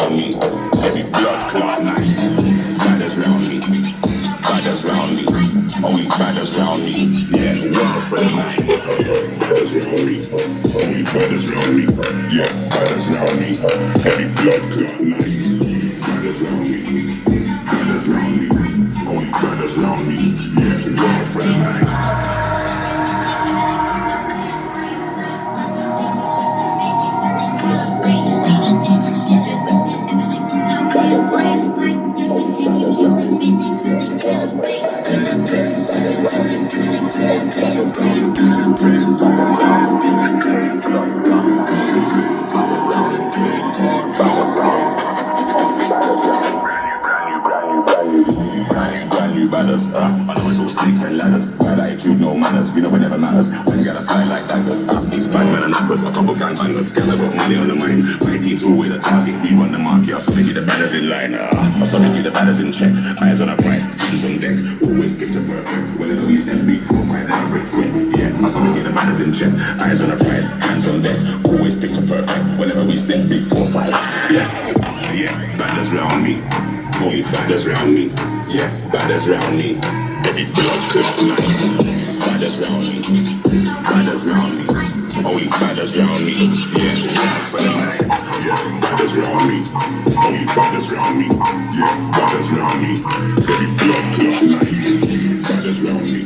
round me. Every blood clot night. Badders round me. Badders round me. Only badders round me. Yeah, world for the night. Badders round me. Only badders round me. Yeah, badders round me. Every blood clot night. Badders round me. Badders round me. Only badders round me. Yeah, world for the night. Brand new badders, I know it's all snakes and ladders. Bad attitude, no manners, you know it never matters. When you gotta fight like daggers, these bad men and uppers, a couple gang bangers. Girl, I got money on the mind. My team's always a target, we run the market. I saw they get the badders in line, I saw they get the badders in check. Eyes on a price, hands on deck, always picture perfect. Whenever we step, big 4, 5, and break sweat. Yeah, I saw they get the badders in check. Eyes on a price, hands on deck, always picture perfect. Whenever we step, big 4, 5. Yeah, badders round me. Only badders round me, yeah, badders round me. Every blood clot night. Badders round me, badders round me. Only badders round me, yeah, one for the night. Yeah, badders round me, only badders round me. Yeah, badders round me. Every blood clot night. Badders round me,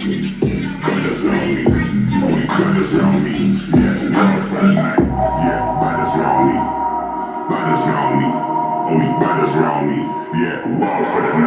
badders round me. Only badders round me, yeah, one for the night. Yeah, badders round me, badders round me. Only badders round me, yeah, wild for the night.